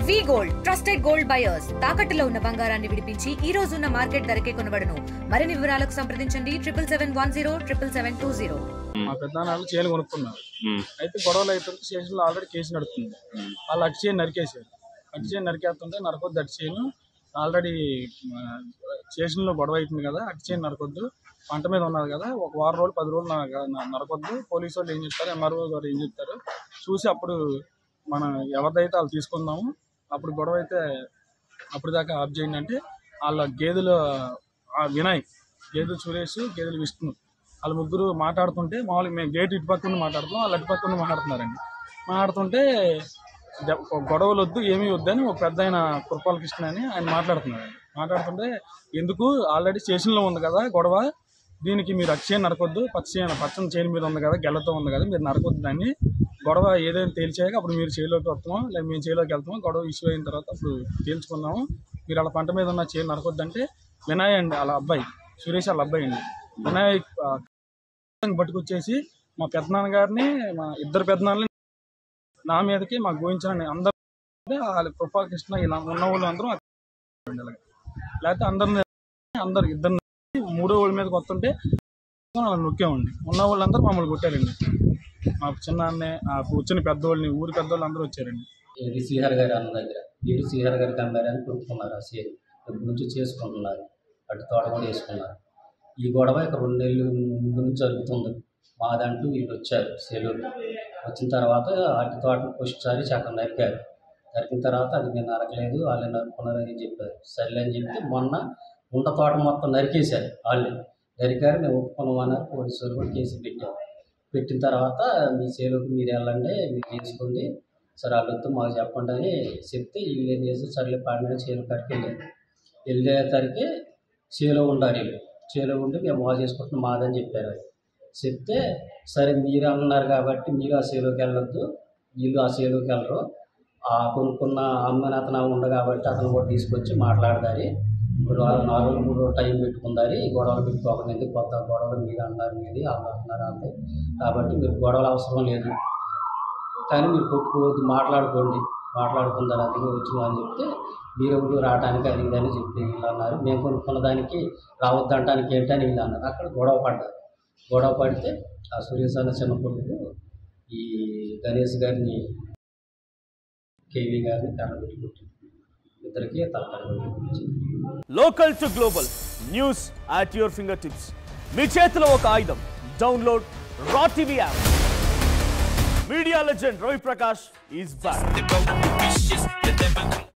వి gold trusted gold buyers తాకట్టులో ఉన్న బంగారాన్ని విడిపించి ఈ రోజు ఉన్న మార్కెట్ ధరకే కొనబడును. మరిన్ని వివరాలకు సంప్రదించండి 77107720. మా పెద్దనాన్నలు చేను కొనుక్కున్నారు. అయితే గొడవలు అవుతుంటే స్టేషన్లో ఆల్రెడీ కేసు నడుస్తుంది. వాళ్ళు అటు చేను నరికేసారు. అటు చేను నరికేస్తుంటే నరకొద్దు అటు చేను ఆల్రెడీ స్టేషన్లో గొడవ అవుతుంది కదా, అటు చేను నరకొద్దు, పంట మీద ఉన్నది కదా, ఒక వారం రోజులు 10 రోజులు నరకొద్దు, పోలీసు వాళ్ళు ఏం చెప్తారు, ఎంఆర్ఓ గారు ఏం చెప్తారు చూసి అప్పుడు మనం ఎవరిదైతే వాళ్ళు తీసుకుందాము. అప్పుడు గొడవ అయితే అప్పుడు దాకా ఆఫ్ చేయండి అంటే వాళ్ళ గేదెలు వినయ్, గేదెలు సురేష్, గేదెలు విష్ణు వాళ్ళ ముగ్గురు మాట్లాడుతుంటే మామూలుగా మేము గేట్ ఇటు పక్కన మాట్లాడుతున్నాం, వాళ్ళు అటు పక్కన మాట్లాడుతున్నారండి. మాట్లాడుతుంటే గొడవలు వద్దు ఏమీ వద్దని ఒక పెద్ద ఆయన కురపాల కృష్ణ అని ఆయన మాట్లాడుతున్నారండి. మాట్లాడుతుంటే ఎందుకు ఆల్రెడీ స్టేషన్లో ఉంది కదా గొడవ, దీనికి మీరు అటు చేను నరకొద్దు, పచ్చని చేను మీద ఉంది కదా, గెల్లతో ఉంది కదా, మీరు నరకొద్దు దాన్ని, గొడవ ఏదైనా తేల్చాక అప్పుడు మీరు చేలోకి వస్తామో లేదా మేము చేలోకి వెళ్తామో, గొడవ ఇష్యూ అయిన తర్వాత అప్పుడు తేల్చుకుందాము, మీరు వాళ్ళ పంట మీద ఉన్న చేను నరకొద్దంటే వినయ్ అండి వాళ్ళ అబ్బాయి, సురేష్ వాళ్ళ అబ్బాయి అండి, వినయ్ పట్టుకొచ్చేసి మా పెద్దనాన్న గారిని, మా ఇద్దరు పెద్దనాన్నని నా మీదకి మా గోయించాలని అందరూ వాళ్ళ కృపాల కృష్ణ ఇలా ఉన్న వాళ్ళు అందరూ లేకపోతే అందరు ఇద్దరు మూడో వాళ్ళ మీదకి వస్తుంటే వాళ్ళని నొక్కామండి. ఉన్న వాళ్ళందరూ మమ్మల్ని కొట్టారండి. మా చిన్న వచ్చిన పెద్దవాళ్ళని ఊరి పెద్దవాళ్ళు అందరూ వచ్చారండి. ఇది శ్రీహర్ గారి అన్న దగ్గర వీడు శ్రీహర్ గారికి అమ్మారని కొనుక్కున్నారు. ఆ సేల్ ఇప్పటి నుంచి చేసుకుంటున్నారు, అటు తోట కూడా వేసుకున్నారు. ఈ గొడవ ఇక 2 నెలల ముందు నుంచి జరుగుతుంది. మాదంటూ వీళ్ళు వచ్చారు సేలుకి. వచ్చిన తర్వాత అటు తోట ఒకసారి చక్కగా నరికారు. నరికిన తర్వాత అది మేము నరకలేదు, వాళ్ళే నరుకున్నారు అని చెప్పారు. సర్లే అని చెప్తే మొన్న ఉండ తోట మొత్తం నరికేశారు. వాళ్ళే నరికారు, మేము ఒప్పుకున్నామన్నారు. పోలీసులు కూడా కేసు పెట్టారు. పెట్టిన తర్వాత మీ సేలుకి మీరు వెళ్ళండి, మీరు చేసుకోండి, సరే వాళ్ళొద్దు మాకు చెప్పండి అని చెప్తే వీళ్ళు ఏం చేసి సర్లే పాడిన చేలు కాడికి వెళ్ళేసరికి చేలో ఉండాలి. వీళ్ళు చేలో ఉండి మేము బాగా చేసుకుంటున్నాం మాదని చెప్పారు. చెప్తే సరే మీరు అన్నారు కాబట్టి మీరు ఆ చేలోకి వెళ్ళొద్దు, వీళ్ళు ఆ చేలోకి వెళ్ళరు, ఆ కొనుక్కున్న అమ్మని అతను ఉండ కాబట్టి అతను కూడా తీసుకొచ్చి మాట్లాడదారి, 4 రోజులు 3 రోజులు టైం పెట్టుకుందారి, ఈ గొడవలు పెట్టుకోకుండా ఎందుకు కొత్త గొడవలు మీరు అన్నారు, మీది వాళ్ళు అంటున్నారు అంతే, కాబట్టి మీరు గొడవలు అవసరం లేదు, కానీ మీరు కొట్టుకోవద్దు, మాట్లాడుకుందారు అది వచ్చిన అని చెప్తే మీరు ఎవరు రావడానికి అది ఇదని చెప్పి వీళ్ళు అన్నారు. మేము కొనుక్కున్న దానికి రావద్దంటానికి ఏంటని వీళ్ళు అన్నారు. అక్కడ గొడవ పడ్డారు. గొడవ పడితే ఆ సురేష్ అన్న చిన్న కొడుకు ఈ గణేష్ గారిని, కేవీ గారిని కర్రబెట్టి కొట్టింది. ఇద్దరికి తలకట్టి. Local to global news at your fingertips. మీ చేతిలో ఒక ఆయుధం. Download Raw TV app. Media legend Ravi Prakash is back.